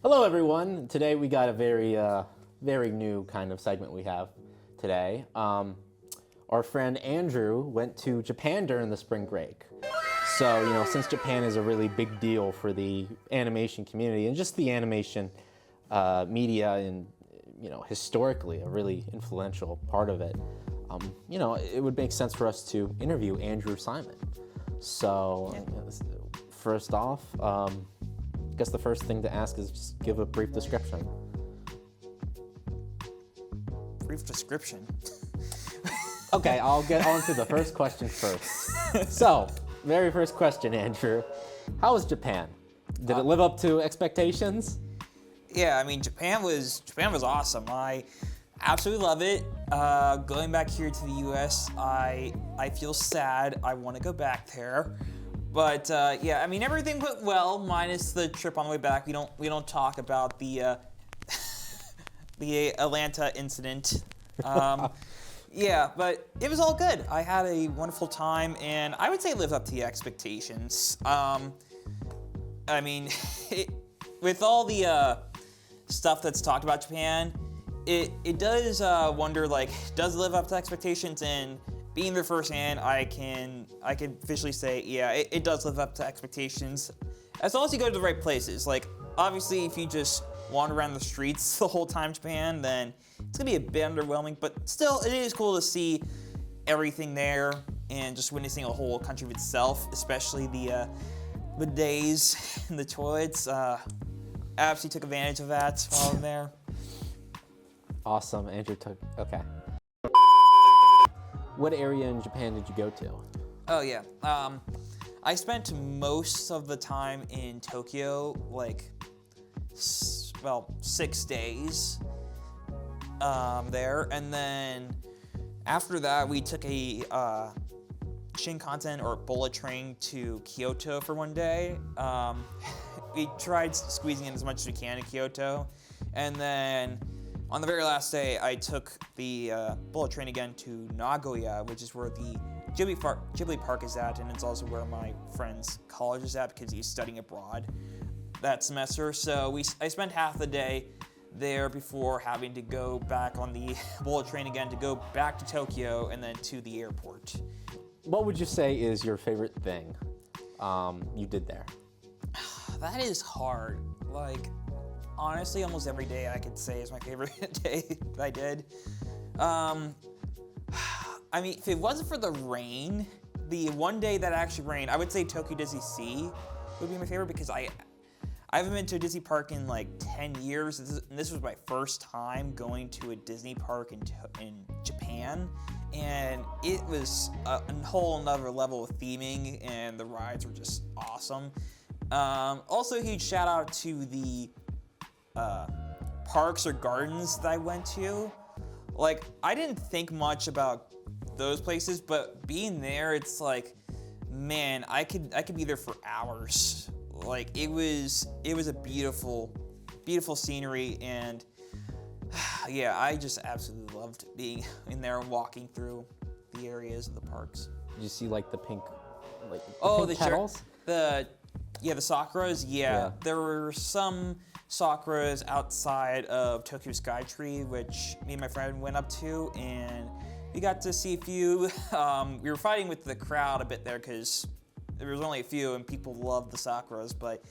Hello, everyone. Today we got a very new kind of segment we have today. Our friend Andrew went to Japan during the spring break. So, since Japan is a really big deal for the animation community and just the animation media and, historically a really influential part of it, it would make sense for us to interview Andrew Simon. So, first off, I guess the first thing to ask is just give a brief description. Brief description? Okay, I'll get on to the first question first. So, very first question, Andrew. How was Japan? Did it live up to expectations? Yeah, I mean, Japan was awesome. I absolutely love it. Going back here to the U.S., I feel sad. I want to go back there. But yeah, I mean, everything went well, minus the trip on the way back. We don't talk about the the Atlanta incident. Yeah, but it was all good. I had a wonderful time, and I would say it lived up to the expectations. I mean, with all the stuff that's talked about Japan, it does wonder, like, does it live up to expectations? And being there firsthand, I can officially say, yeah, it does live up to expectations. As long as you go to the right places. Like, obviously, if you just wander around the streets the whole time in Japan, then it's gonna be a bit underwhelming, but still, it is cool to see everything there and just witnessing a whole country of itself, especially the bidets and the toilets. I absolutely took advantage of that while I'm there. Awesome, Andrew okay. What area in Japan did you go to? Oh yeah, I spent most of the time in Tokyo, like, 6 days there, and then after that we took a Shinkansen or bullet train to Kyoto for one day. We tried squeezing in as much as we can in Kyoto, and then on the very last day I took the bullet train again to Nagoya, which is where the Ghibli Park is at, and it's also where my friend's college is at because he's studying abroad that semester. So I spent half the day there before having to go back on the bullet train again to go back to Tokyo and then to the airport. What would you say is your favorite thing you did there? That is hard. Like, honestly, almost every day I could say is my favorite day that I did. I mean, if it wasn't for the rain, the one day that actually rained, I would say Tokyo Disney Sea would be my favorite because I haven't been to a Disney park in like 10 years. This was my first time going to a Disney park in Japan, and it was a whole another level of theming, and the rides were just awesome. Also, a huge shout out to the parks or gardens that I went to. Like, I didn't think much about those places, but being there, it's like, man, I could be there for hours. Like, it was a beautiful scenery, and yeah, I just absolutely loved being in there and walking through the areas of the parks. Did you see like the pink, the petals? The sakuras. Yeah, there were some sakuras outside of Tokyo Skytree, which me and my friend went up to, and we got to see a few. We were fighting with the crowd a bit there because there was only a few and people loved the sakuras, but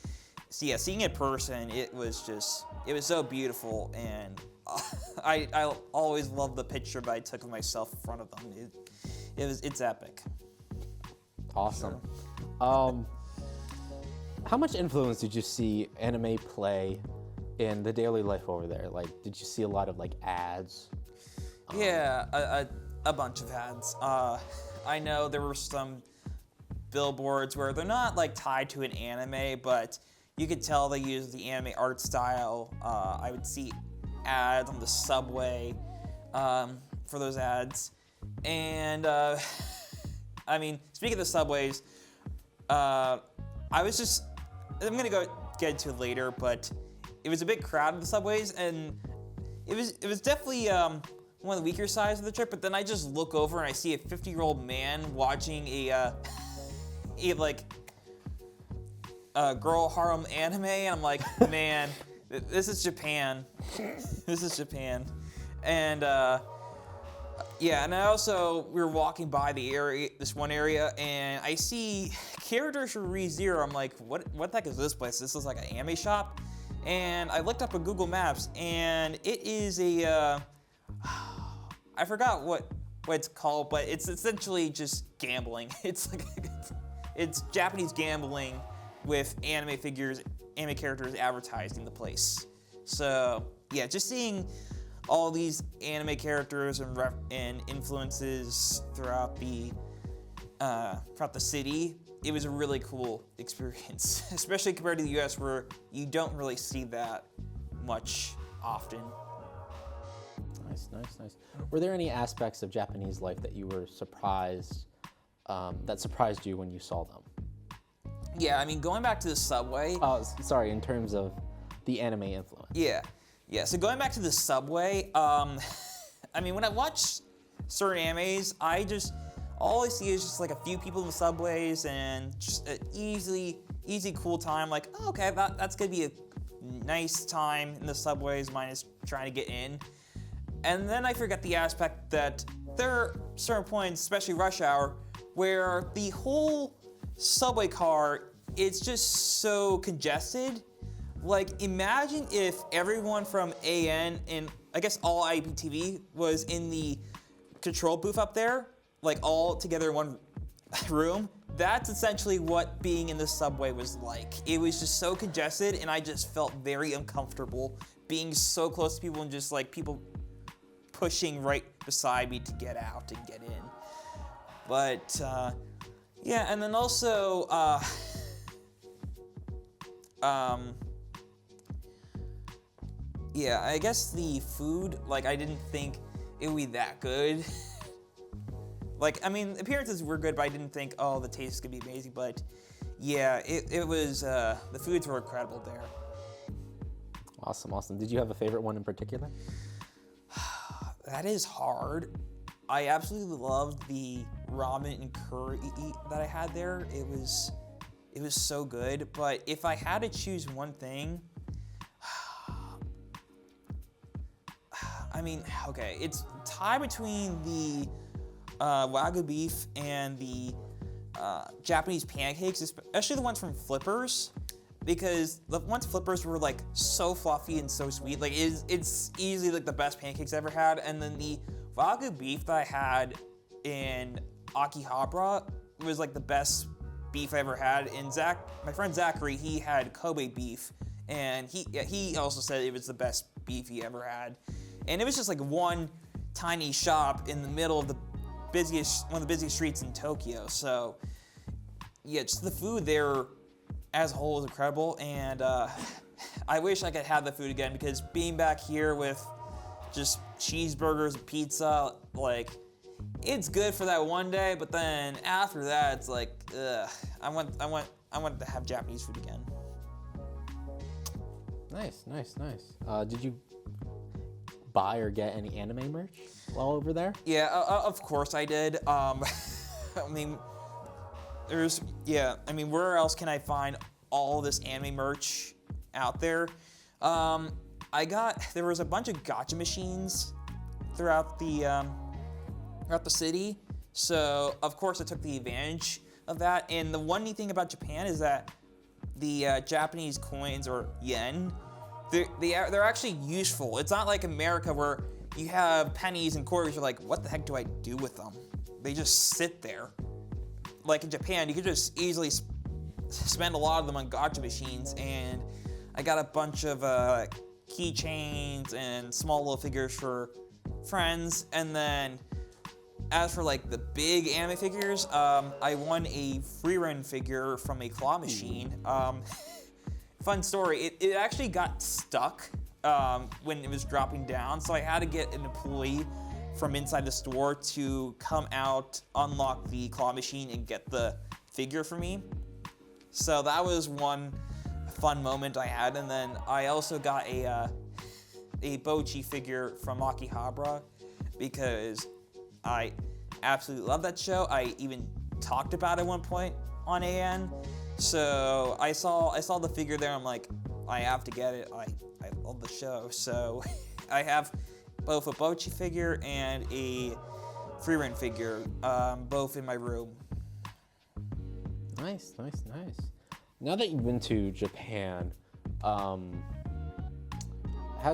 so yeah, seeing it in person, it was so beautiful, and I always loved the picture that I took of myself in front of them. It's epic. Awesome. How much influence did you see anime play in the daily life over there? Like, did you see a lot of like ads? Yeah, a bunch of ads. I know there were some billboards where they're not like tied to an anime, but you could tell they use the anime art style. I would see ads on the subway for those ads. And I mean, speaking of the subways, I'm gonna get into it later, but it was a big crowd of the subways, and it was definitely one of the weaker sides of the trip. But then I just look over and I see a 50-year-old man watching a girl harem anime, and I'm like, man, This is Japan. This is Japan. And yeah, and we were walking by the area, this one area, and I see characters from ReZero. I'm like, what the heck is this place? This is like an anime shop. And I looked up on Google Maps, and it is a, I forgot what it's called, but it's essentially just gambling. It's like, it's Japanese gambling with anime figures, anime characters advertised in the place. So yeah, just seeing all these anime characters and influences throughout the city, it was a really cool experience, especially compared to the US where you don't really see that much often. Nice. Were there any aspects of Japanese life that you were surprised, that surprised you when you saw them? Yeah, I mean, going back to the subway. Sorry, in terms of the anime influence. Yeah. So going back to the subway, I mean, when I watch certain animes, all I see is just like a few people in the subways and just an easy, cool time. Like, oh, okay, that's gonna be a nice time in the subways, minus trying to get in. And then I forget the aspect that there are certain points, especially rush hour, where the whole subway car, it's just so congested. Like, imagine if everyone from AN and I guess all IPTV was in the control booth up there, like all together in one room. That's essentially what being in the subway was like. It was just so congested, and I just felt very uncomfortable being so close to people and just like people pushing right beside me to get out and get in. But yeah, and then also yeah, I guess the food, like, I didn't think it would be that good. Like, I mean, appearances were good, but I didn't think, oh, the taste is gonna be amazing. But yeah, it was, the foods were incredible there. Awesome. Did you have a favorite one in particular? That is hard. I absolutely loved the ramen and curry that I had there. It was so good. But if I had to choose one thing, I mean, okay, it's tied between the Wagyu beef and the Japanese pancakes, especially the ones from Flippers, because the ones Flippers were like so fluffy and so sweet. Like it's easily like the best pancakes I ever had. And then the Wagyu beef that I had in Akihabara was like the best beef I ever had. And my friend Zachary, he had Kobe beef, and he also said it was the best beef he ever had. And it was just like one tiny shop in the middle of one of the busiest streets in Tokyo. So yeah, just the food there as a whole is incredible. And I wish I could have the food again, because being back here with just cheeseburgers and pizza, like, it's good for that one day, but then after that, it's like, ugh. I want to have Japanese food again. Nice. Did you buy or get any anime merch while over there? Yeah, of course I did. I mean, where else can I find all this anime merch out there? There was a bunch of gacha machines throughout the city, so of course I took the advantage of that. And the one neat thing about Japan is that the Japanese coins, or yen, they're actually useful. It's not like America where you have pennies and quarters, you're like, what the heck do I do with them? They just sit there. Like in Japan, you could just easily spend a lot of them on gacha machines, and I got a bunch of keychains and small little figures for friends. And then as for like the big anime figures, I won a free run figure from a claw machine. Fun story, it actually got stuck when it was dropping down, so I had to get an employee from inside the store to come out, unlock the claw machine, and get the figure for me. So that was one fun moment I had. And then I also got a Bochi figure from Akihabara, because I absolutely love that show. I even talked about it at one point on AN. So I saw the figure there. I'm like, I have to get it. I love the show. So I have both a Bochi figure and a Freeran figure, both in my room. Nice. Now that you've been to Japan, has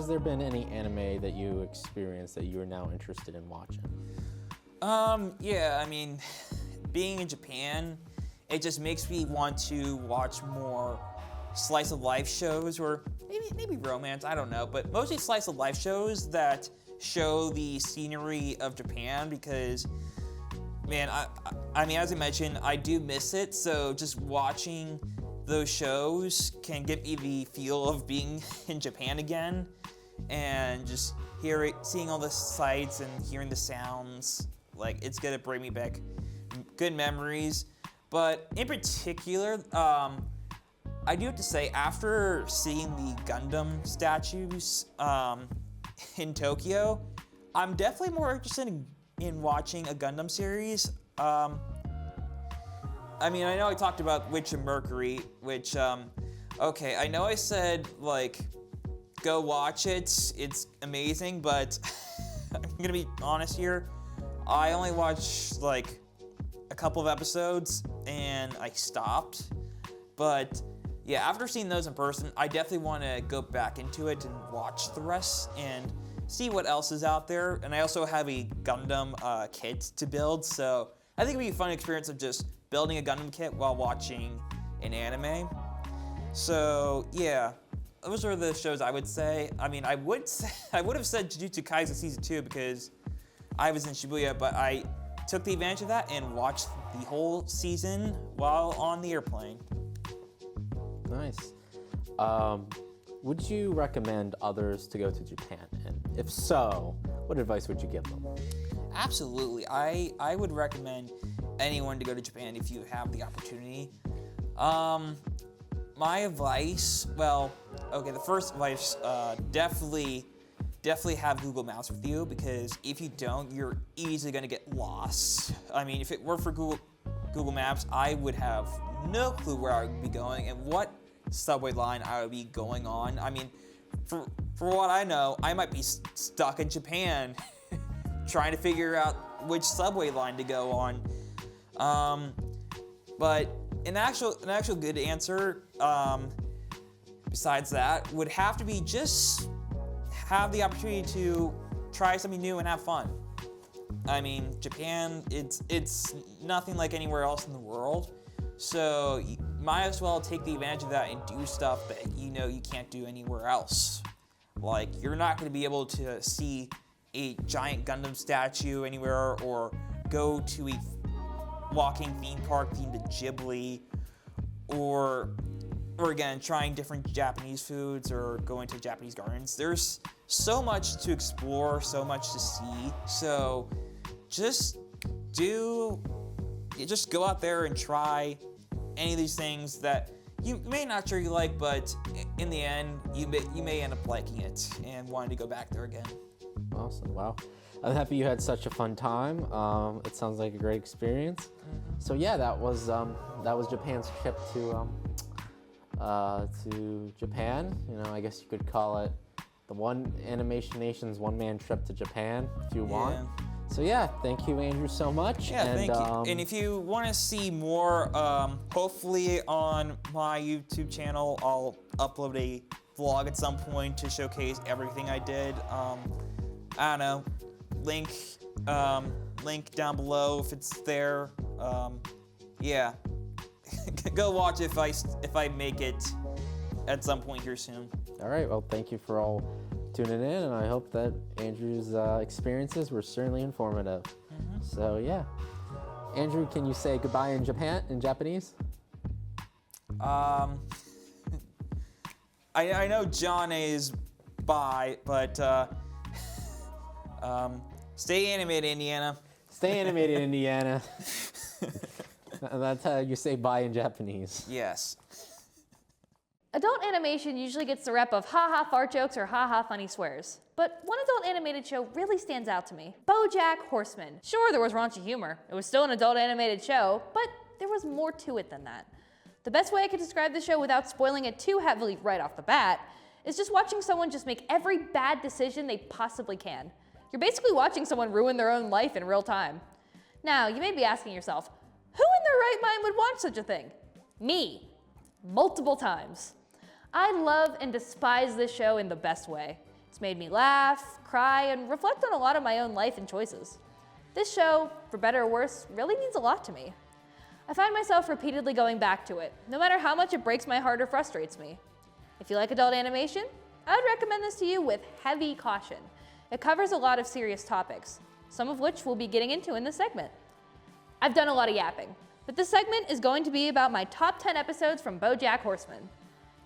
there been any anime that you experienced that you are now interested in watching? Yeah, I mean, being in Japan, it just makes me want to watch more slice of life shows, or maybe romance, I don't know, but mostly slice of life shows that show the scenery of Japan, because man, I mean, as I mentioned, I do miss it, so just watching those shows can give me the feel of being in Japan again, and just seeing all the sights and hearing the sounds, like, it's gonna bring me back good memories. But in particular, I do have to say, after seeing the Gundam statues in Tokyo, I'm definitely more interested in watching a Gundam series. I mean, I know I talked about Witch of Mercury, which, okay, I know I said, like, go watch it, it's amazing, but I'm gonna be honest here, I only watched, like, a couple of episodes, and I stopped. But, yeah, after seeing those in person, I definitely want to go back into it and watch the rest, and see what else is out there. And I also have a Gundam kit to build, so I think it'd be a fun experience of just building a Gundam kit while watching an anime. So yeah, those are the shows I would say. I mean, I would have said Jujutsu Kaisen Season 2 because I was in Shibuya, but I took the advantage of that and watched the whole season while on the airplane. Nice. Would you recommend others to go to Japan? And if so, what advice would you give them? Absolutely. I would recommend anyone to go to Japan if you have the opportunity. My advice, well, okay, the first advice, definitely have Google Maps with you, because if you don't, you're easily gonna get lost. I mean, if it were for Google Maps, I would have no clue where I would be going and what subway line I would be going on. I mean, for what I know, I might be stuck in Japan trying to figure out which subway line to go on. But an actual good answer, besides that, would have to be just have the opportunity to try something new and have fun. I mean, Japan, it's nothing like anywhere else in the world, so you might as well take the advantage of that and do stuff that you know you can't do anywhere else. Like, you're not going to be able to see a giant Gundam statue anywhere, or go to a walking theme park themed to Ghibli, or again, trying different Japanese foods or going to Japanese gardens. There's so much to explore, so much to see. So just go out there and try any of these things that you may not sure you like, but in the end, you may end up liking it and wanting to go back there again. Awesome. Wow. I'm happy you had such a fun time. It sounds like a great experience. Mm-hmm. So yeah, that was Japan's trip to Japan. You know, I guess you could call it the One Animation Nation's one-man trip to Japan, if you want. So yeah, thank you, Andrew, so much. Yeah, thank you. And if you want to see more, hopefully on my YouTube channel, I'll upload a vlog at some point to showcase everything I did. I don't know, link down below if it's there. Yeah, go watch if I make it at some point here soon. All right, well, thank you for all tuning in, and I hope that Andrew's experiences were certainly informative. Mm-hmm. So yeah, Andrew, can you say goodbye in Japanese? I know John is bye, but stay animated, Indiana. Stay animated, Indiana. That's how you say bye in Japanese. Yes. Adult animation usually gets the rep of ha-ha fart jokes or ha-ha funny swears. But one adult animated show really stands out to me. BoJack Horseman. Sure, there was raunchy humor. It was still an adult animated show, but there was more to it than that. The best way I could describe the show without spoiling it too heavily right off the bat is just watching someone just make every bad decision they possibly can. You're basically watching someone ruin their own life in real time. Now, you may be asking yourself, who in their right mind would watch such a thing? Me. Multiple times. I love and despise this show in the best way. It's made me laugh, cry, and reflect on a lot of my own life and choices. This show, for better or worse, really means a lot to me. I find myself repeatedly going back to it, no matter how much it breaks my heart or frustrates me. If you like adult animation, I would recommend this to you with heavy caution. It covers a lot of serious topics, some of which we'll be getting into in this segment. I've done a lot of yapping, but this segment is going to be about my top 10 episodes from BoJack Horseman.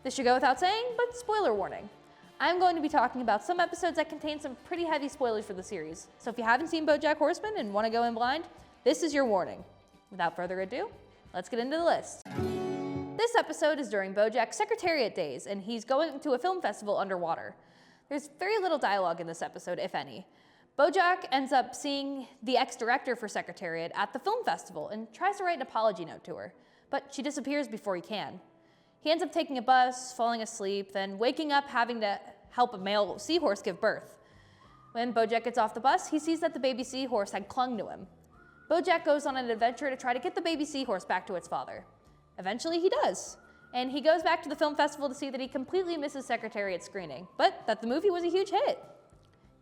This should go without saying, but spoiler warning. I'm going to be talking about some episodes that contain some pretty heavy spoilers for the series, so if you haven't seen BoJack Horseman and want to go in blind, this is your warning. Without further ado, let's get into the list. This episode is during BoJack's Secretariat days, and he's going to a film festival underwater. There's very little dialogue in this episode, if any. BoJack ends up seeing the ex-director for Secretariat at the film festival and tries to write an apology note to her, but she disappears before he can. He ends up taking a bus, falling asleep, then waking up having to help a male seahorse give birth. When BoJack gets off the bus, he sees that the baby seahorse had clung to him. BoJack goes on an adventure to try to get the baby seahorse back to its father. Eventually he does, and he goes back to the film festival to see that he completely misses Secretariat screening, but that the movie was a huge hit.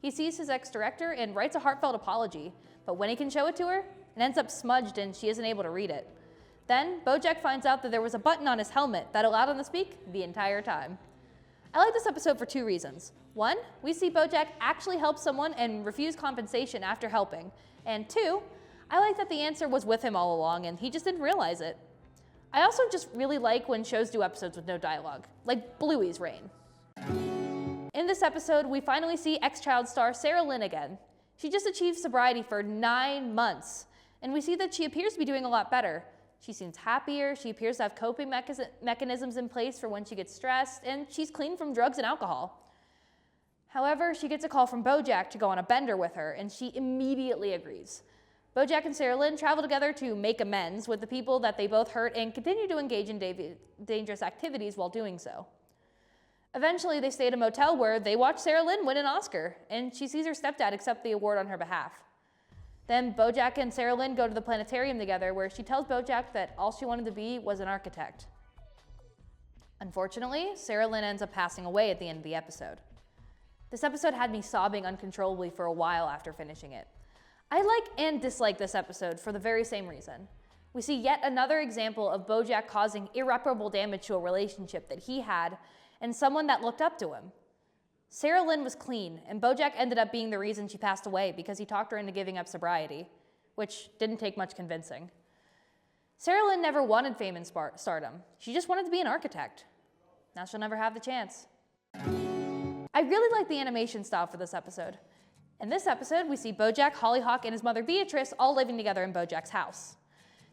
He sees his ex-director and writes a heartfelt apology, but when he can show it to her, it ends up smudged and she isn't able to read it. Then, BoJack finds out that there was a button on his helmet that allowed him to speak the entire time. I like this episode for two reasons. One, we see BoJack actually help someone and refuse compensation after helping. And two, I like that the answer was with him all along and he just didn't realize it. I also just really like when shows do episodes with no dialogue, like Bluey's Reign. In this episode, we finally see ex-child star Sarah Lynn again. She just achieved sobriety for 9 months, and we see that she appears to be doing a lot better. She seems happier, she appears to have coping mechanisms in place for when she gets stressed, and she's clean from drugs and alcohol. However, she gets a call from BoJack to go on a bender with her, and she immediately agrees. BoJack and Sarah Lynn travel together to make amends with the people that they both hurt and continue to engage in dangerous activities while doing so. Eventually, they stay at a motel where they watch Sarah Lynn win an Oscar, and she sees her stepdad accept the award on her behalf. Then BoJack and Sarah Lynn go to the planetarium together where she tells BoJack that all she wanted to be was an architect. Unfortunately, Sarah Lynn ends up passing away at the end of the episode. This episode had me sobbing uncontrollably for a while after finishing it. I like and dislike this episode for the very same reason. We see yet another example of BoJack causing irreparable damage to a relationship that he had and someone that looked up to him. Sarah Lynn was clean, and BoJack ended up being the reason she passed away because he talked her into giving up sobriety, which didn't take much convincing. Sarah Lynn never wanted fame and stardom. She just wanted to be an architect. Now she'll never have the chance. I really like the animation style for this episode. In this episode, we see BoJack, Hollyhock, and his mother Beatrice all living together in BoJack's house.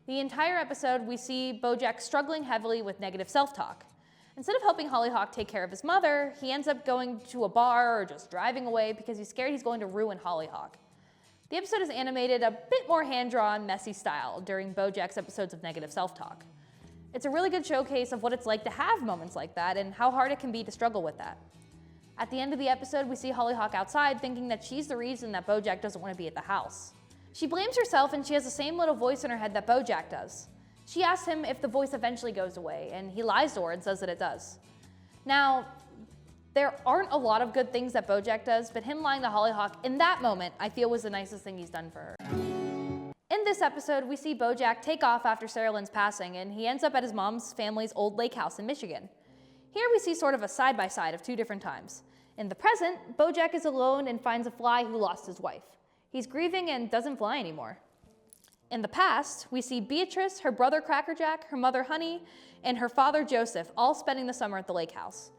The entire episode, we see BoJack struggling heavily with negative self-talk. Instead of helping Hollyhock take care of his mother, he ends up going to a bar or just driving away because he's scared he's going to ruin Hollyhock. The episode is animated a bit more hand-drawn, messy style during BoJack's episodes of negative self-talk. It's a really good showcase of what it's like to have moments like that and how hard it can be to struggle with that. At the end of the episode, we see Hollyhock outside thinking that she's the reason that BoJack doesn't want to be at the house. She blames herself and she has the same little voice in her head that BoJack does. She asks him if the voice eventually goes away, and he lies to her and says that it does. Now, there aren't a lot of good things that BoJack does, but him lying to Hollyhock in that moment, I feel was the nicest thing he's done for her. In this episode, we see BoJack take off after Sarah Lynn's passing, and he ends up at his mom's family's old lake house in Michigan. Here we see sort of a side-by-side of two different times. In the present, BoJack is alone and finds a fly who lost his wife. He's grieving and doesn't fly anymore. In the past, we see Beatrice, her brother Crackerjack, her mother Honey, and her father Joseph all spending the summer at the lake house.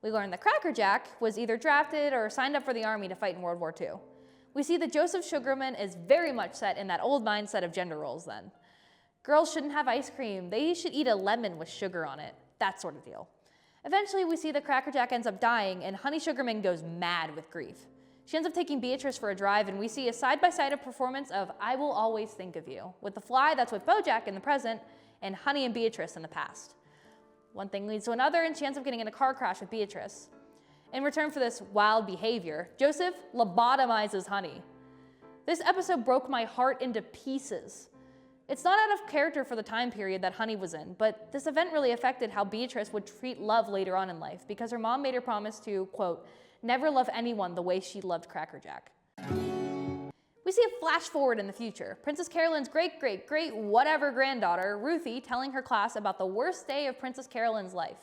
We learn that Crackerjack was either drafted or signed up for the army to fight in World War II. We see that Joseph Sugarman is very much set in that old mindset of gender roles then. Girls shouldn't have ice cream, they should eat a lemon with sugar on it, that sort of deal. Eventually, we see that Crackerjack ends up dying and Honey Sugarman goes mad with grief. She ends up taking Beatrice for a drive, and we see a side-by-side performance of I Will Always Think of You, with the fly that's with BoJack in the present and Honey and Beatrice in the past. One thing leads to another, and she ends up getting in a car crash with Beatrice. In return for this wild behavior, Joseph lobotomizes Honey. This episode broke my heart into pieces. It's not out of character for the time period that Honey was in, but this event really affected how Beatrice would treat love later on in life because her mom made her promise to, quote, never love anyone the way she loved Cracker Jack. We see a flash forward in the future. Princess Carolyn's great whatever granddaughter, Ruthie, telling her class about the worst day of Princess Carolyn's life.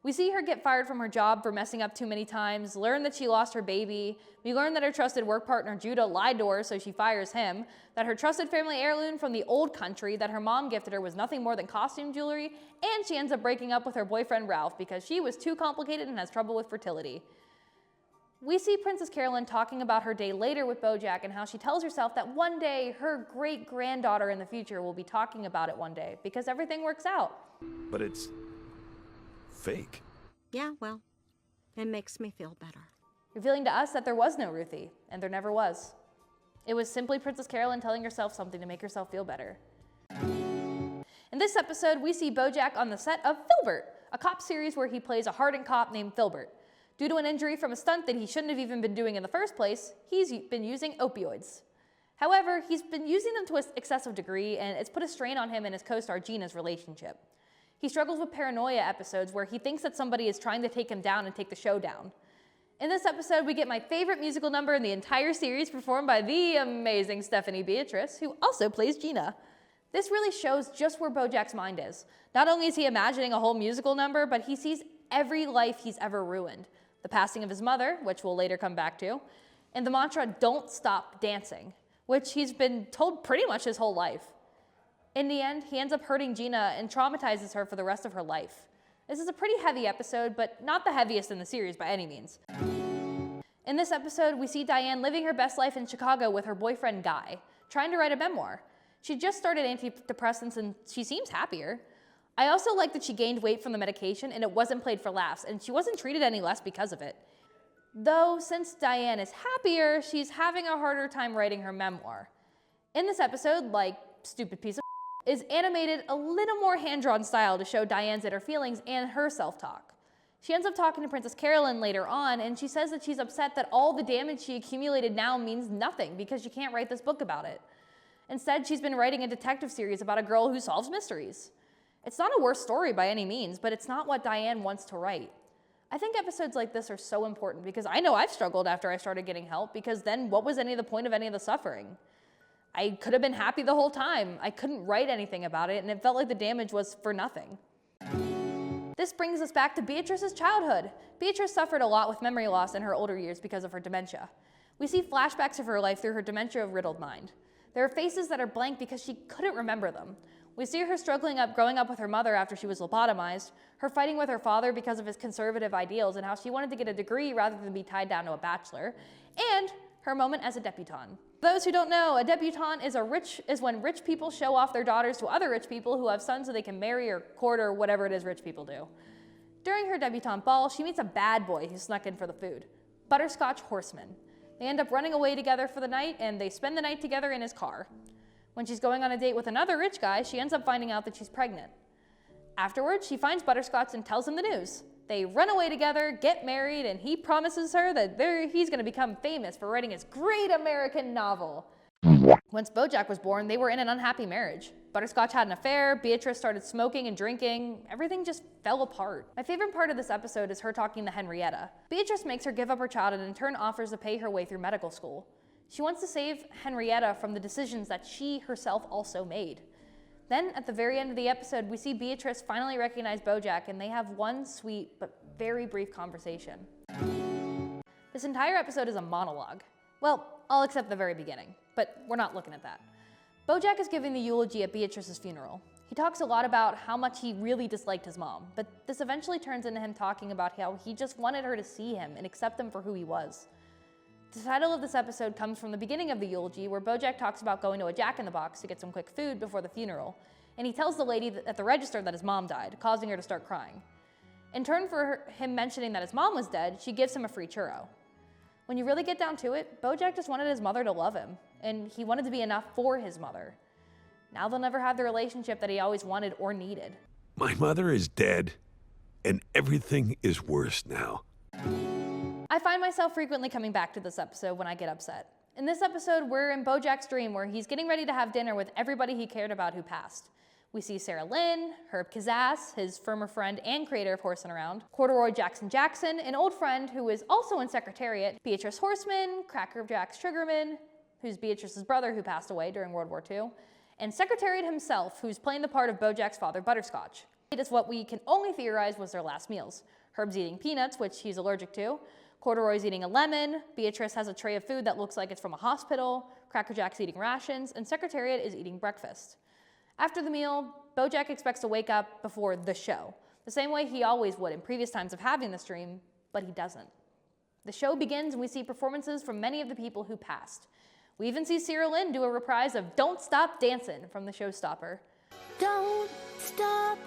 We see her get fired from her job for messing up too many times, learn that she lost her baby. We learn that her trusted work partner Judah lied to her, so she fires him, that her trusted family heirloom from the old country that her mom gifted her was nothing more than costume jewelry, and she ends up breaking up with her boyfriend Ralph because she was too complicated and has trouble with fertility. We see Princess Carolyn talking about her day later with Bojack and how she tells herself that one day her great-granddaughter in the future will be talking about it one day because everything works out. But it's fake. Yeah, well, it makes me feel better. Revealing to us that there was no Ruthie, and there never was. It was simply Princess Carolyn telling herself something to make herself feel better. In this episode, we see Bojack on the set of Filbert, a cop series where he plays a hardened cop named Filbert. Due to an injury from a stunt that he shouldn't have even been doing in the first place, he's been using opioids. However, he's been using them to an excessive degree, and it's put a strain on him and his co-star Gina's relationship. He struggles with paranoia episodes where he thinks that somebody is trying to take him down and take the show down. In this episode, we get my favorite musical number in the entire series performed by the amazing Stephanie Beatrice, who also plays Gina. This really shows just where Bojack's mind is. Not only is he imagining a whole musical number, but he sees every life he's ever ruined. The passing of his mother, which we'll later come back to, and the mantra, don't stop dancing, which he's been told pretty much his whole life. In the end, he ends up hurting Gina and traumatizes her for the rest of her life. This is a pretty heavy episode, but not the heaviest in the series by any means. In this episode, we see Diane living her best life in Chicago with her boyfriend Guy, trying to write a memoir. She just started antidepressants and she seems happier. I also like that she gained weight from the medication and it wasn't played for laughs, and she wasn't treated any less because of it. Though, since Diane is happier, she's having a harder time writing her memoir. In this episode, like stupid piece of is animated a little more hand-drawn style to show Diane's inner feelings and her self-talk. She ends up talking to Princess Carolyn later on, and she says that she's upset that all the damage she accumulated now means nothing because she can't write this book about it. Instead, she's been writing a detective series about a girl who solves mysteries. It's not a worse story by any means, but it's not what Diane wants to write. I think episodes like this are so important because I know I've struggled after I started getting help, because then what was any of the point of any of the suffering? I could have been happy the whole time. I couldn't write anything about it, and it felt like the damage was for nothing. This brings us back to Beatrice's childhood. Beatrice suffered a lot with memory loss in her older years because of her dementia. We see flashbacks of her life through her dementia-riddled mind. There are faces that are blank because she couldn't remember them. We see her growing up with her mother after she was lobotomized, her fighting with her father because of his conservative ideals and how she wanted to get a degree rather than be tied down to a bachelor, and her moment as a debutante. For those who don't know, a debutante is when rich people show off their daughters to other rich people who have sons so they can marry or court or whatever it is rich people do. During her debutante ball, she meets a bad boy who snuck in for the food, Butterscotch Horseman. They end up running away together for the night, and they spend the night together in his car. When she's going on a date with another rich guy, she ends up finding out that she's pregnant. Afterwards, she finds Butterscotch and tells him the news. They run away together, get married, and he promises her that he's going to become famous for writing his great American novel. Once Bojack was born, they were in an unhappy marriage. Butterscotch had an affair, Beatrice started smoking and drinking, everything just fell apart. My favorite part of this episode is her talking to Henrietta. Beatrice makes her give up her child and in turn offers to pay her way through medical school. She wants to save Henrietta from the decisions that she herself also made. Then, at the very end of the episode, we see Beatrice finally recognize Bojack, and they have one sweet but very brief conversation. This entire episode is a monologue. Well, all except the very beginning, but we're not looking at that. Bojack is giving the eulogy at Beatrice's funeral. He talks a lot about how much he really disliked his mom, but this eventually turns into him talking about how he just wanted her to see him and accept him for who he was. The title of this episode comes from the beginning of the eulogy, where Bojack talks about going to a Jack in the Box to get some quick food before the funeral, and he tells the lady at the register that his mom died, causing her to start crying. In turn for him mentioning that his mom was dead, she gives him a free churro. When you really get down to it, Bojack just wanted his mother to love him, and he wanted to be enough for his mother. Now they'll never have the relationship that he always wanted or needed. My mother is dead. and everything is worse now. I find myself frequently coming back to this episode when I get upset. In this episode, we're in Bojack's dream where he's getting ready to have dinner with everybody he cared about who passed. We see Sarah Lynn, Herb Kazas, his former friend and creator of Horsin' Around, Corduroy Jackson Jackson, an old friend who is also in Secretariat, Beatrice Horseman, Cracker Jack Sugarman, who's Beatrice's brother who passed away during World War II, and Secretariat himself, who's playing the part of Bojack's father, Butterscotch. It is what we can only theorize was their last meals. Herb's eating peanuts, which he's allergic to. Corduroy's eating a lemon. Beatrice has a tray of food that looks like it's from a hospital. Cracker Jack's eating rations, and Secretariat is eating breakfast. After the meal, Bojack expects to wake up before the show, the same way he always would in previous times of having this dream, but he doesn't. The show begins and we see performances from many of the people who passed. We even see Sarah Lynn do a reprise of Don't Stop Dancin' from the Showstopper. Don't stop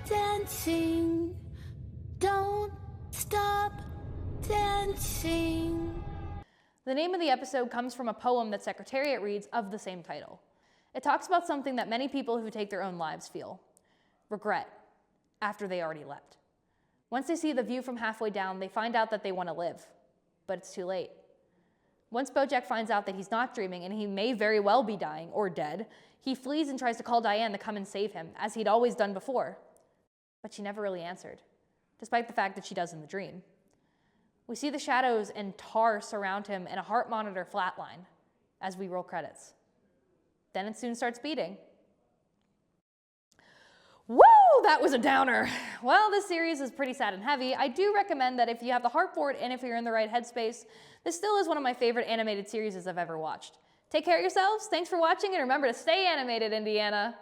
dancing. Don't stop dancing. The name of the episode comes from a poem that Secretariat reads of the same title. It talks about something that many people who take their own lives feel: regret, after they already left. Once they see the view from halfway down, they find out that they want to live, but it's too late. Once Bojack finds out that he's not dreaming and he may very well be dying or dead, he flees and tries to call Diane to come and save him, as he'd always done before. But she never really answered, despite the fact that she does in the dream. We see the shadows and tar surround him and a heart monitor flatline as we roll credits. Then it soon starts beating. Woo! That was a downer. Well, this series is pretty sad and heavy. I do recommend that if you have the heart for it and if you're in the right headspace, this still is one of my favorite animated series I've ever watched. Take care of yourselves. Thanks for watching, and remember to stay animated, Indiana.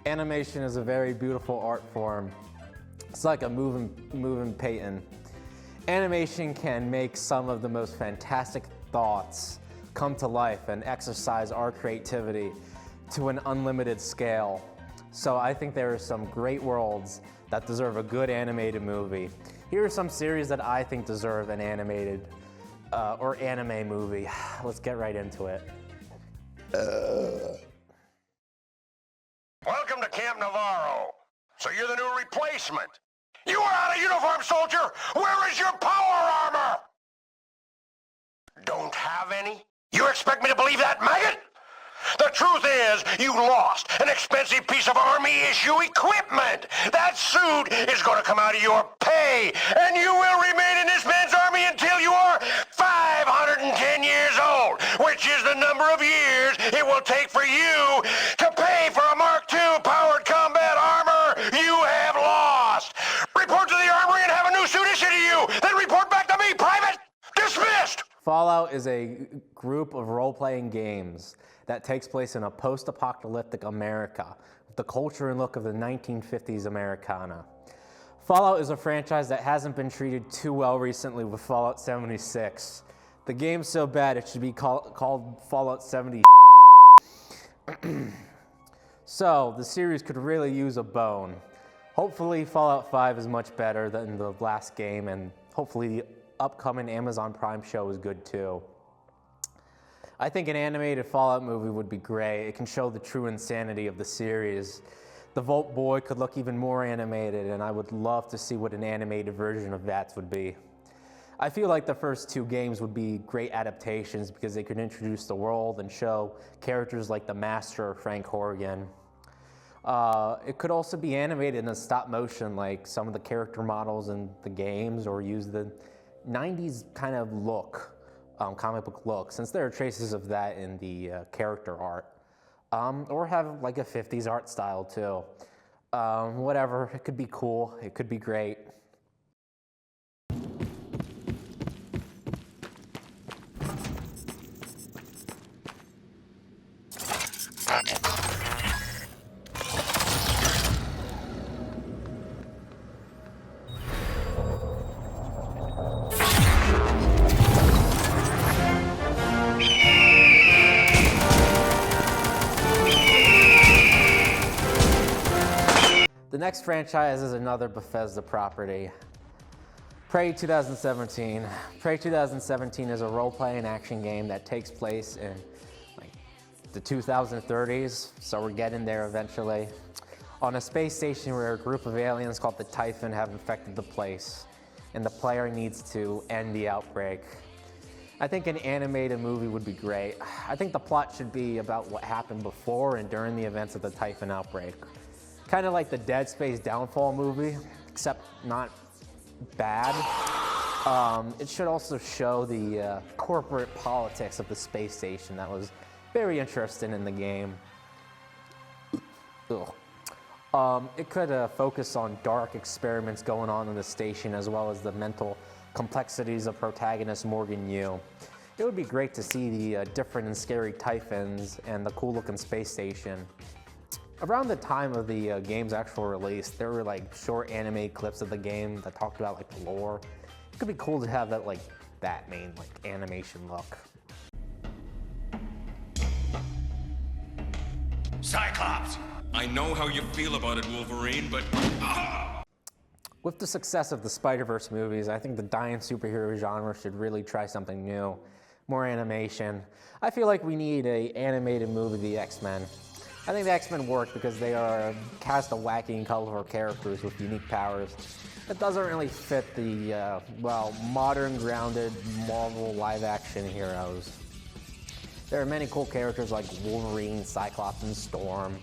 Animation is a very beautiful art form. It's like a moving painting. Animation can make some of the most fantastic thoughts come to life and exercise our creativity to an unlimited scale. So I think there are some great worlds that deserve a good animated movie. Here are some series that I think deserve an animated or anime movie. Let's get right into it. Welcome to Camp Navarro. So you're the new replacement. You are out of uniform, soldier! Where is your power armor? Don't have any? You expect me to believe that, maggot? The truth is, you lost an expensive piece of Army-issue equipment. That suit is going to come out of your pay, and you will remain in this man's army until you are 510 years old, which is the number of years it will take for you to pay for a Mark II powered combat armor you have lost. Report to the armory and have a new suit issued to you. Then report back to me, Private. Dismissed. Fallout is a group of role-playing games that takes place in a post-apocalyptic America with the culture and look of the 1950s Americana. Fallout is a franchise that hasn't been treated too well recently with Fallout 76. The game's so bad it should be called Fallout 70. So, the series could really use a bone. Hopefully Fallout 5 is much better than the last game, and hopefully the upcoming Amazon Prime show is good too. I think an animated Fallout movie would be great. It can show the true insanity of the series. The Vault Boy could look even more animated, and I would love to see what an animated version of that would be. I feel like the first two games would be great adaptations because they could introduce the world and show characters like the Master or Frank Horrigan. It could also be animated in stop motion like some of the character models in the games, or use the 90s kind of look, comic book look, since there are traces of that in the character art. Or have like a 50s art style too. Whatever, it could be cool, it could be great. The next franchise is another Bethesda property. Prey 2017. Prey 2017 is a role-playing action game that takes place in the 2030s, so we're getting there eventually. On a space station where a group of aliens called the Typhon have infected the place, and the player needs to end the outbreak. I think an animated movie would be great. I think the plot should be about what happened before and during the events of the Typhon outbreak. Kind of like the Dead Space Downfall movie, except not bad. It should also show the corporate politics of the space station that was very interesting in the game. Ugh. It could focus on dark experiments going on in the station, as well as the mental complexities of protagonist Morgan Yu. It would be great to see the different and scary Typhons and the cool looking space station. Around the time of the game's actual release, there were like short animated clips of the game that talked about like the lore. It could be cool to have that main animation look. Cyclops! I know how you feel about it, Wolverine, but... With the success of the Spider-Verse movies, I think the dying superhero genre should really try something new. More animation. I feel like we need an animated movie of the X-Men. I think the X-Men work because they are a cast of wacky and colorful characters with unique powers. It doesn't really fit the, modern, grounded Marvel live-action heroes. There are many cool characters like Wolverine, Cyclops, and Storm,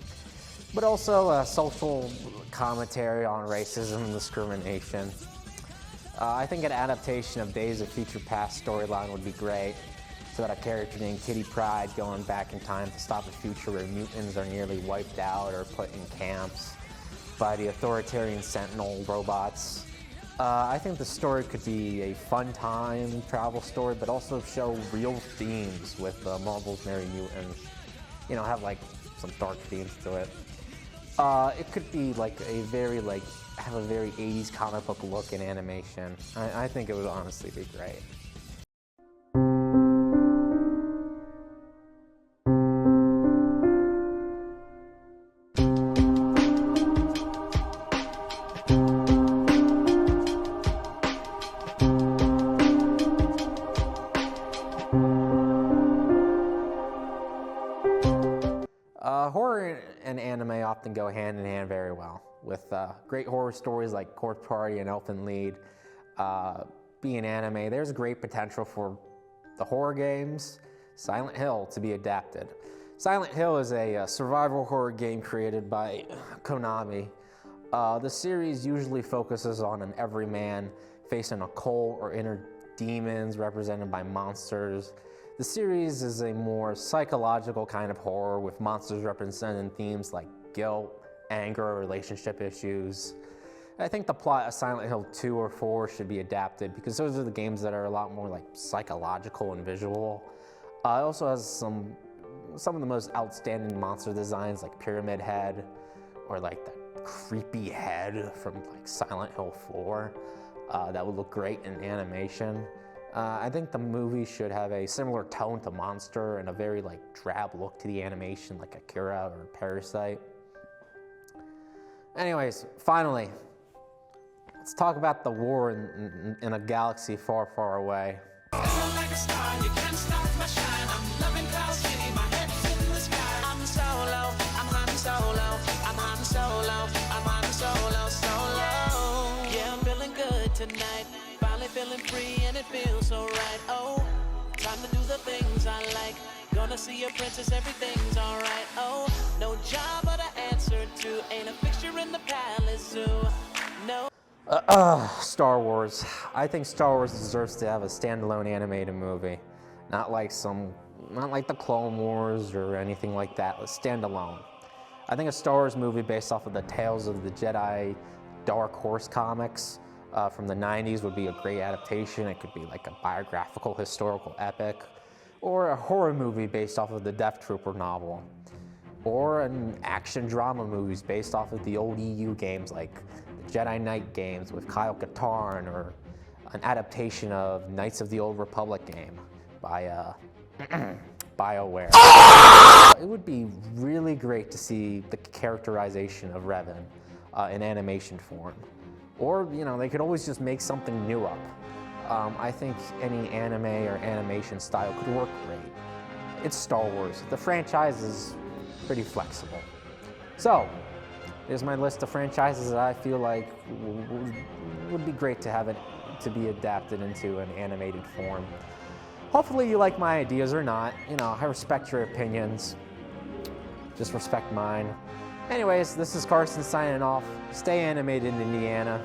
but also a social commentary on racism and discrimination. I think an adaptation of Days of Future Past storyline would be great, so that a character named Kitty Pryde going back in time to stop a future where mutants are nearly wiped out or put in camps by the authoritarian Sentinel robots. I think the story could be a fun time travel story, but also show real themes with Marvel's Merry Mutants. You know, have some dark themes to it. It could be have a very 80s comic book look in animation. I think it would honestly be great. Horror and anime often go hand in hand very well, with great horror stories like Corpse Party and Elfen Lied being anime. There's great potential for the horror games Silent Hill to be adapted. Silent Hill is a survival horror game created by Konami. The series usually focuses on an everyman facing a cult or inner demons represented by monsters. The series is a more psychological kind of horror with monsters representing themes like guilt, anger, relationship issues. I think the plot of Silent Hill 2 or 4 should be adapted because those are the games that are a lot more psychological and visual. It also has some of the most outstanding monster designs like Pyramid Head or that creepy head from Silent Hill 4 that would look great in animation. I think the movie should have a similar tone to Monster and a very drab look to the animation like Akira or Parasite. Anyways, finally, let's talk about the war in a galaxy far, far away. Tonight, finally feeling free and it feels so right. Oh, time to do the things I like. Gonna see a princess, everything's alright. Oh, no job but an answer to. Ain't a fixture in the palace zoo. No. Star Wars. I think Star Wars deserves to have a standalone animated movie. Not like the Clone Wars or anything like that. Standalone. I think a Star Wars movie based off of the Tales of the Jedi Dark Horse comics from the 90s would be a great adaptation. It could be a biographical historical epic, or a horror movie based off of the Death Trooper novel, or an action drama movies based off of the old EU games like the Jedi Knight games with Kyle Katarn, or an adaptation of Knights of the Old Republic game by BioWare. It would be really great to see the characterization of Revan in animation form. Or, they could always just make something new up. I think any anime or animation style could work great. it's Star Wars. The franchise is pretty flexible. So, here's my list of franchises that I feel like would be great to have it to be adapted into an animated form. Hopefully you like my ideas or not. You know, I respect your opinions. Just respect mine. Anyways, this is Carson signing off. Stay animated in Indiana.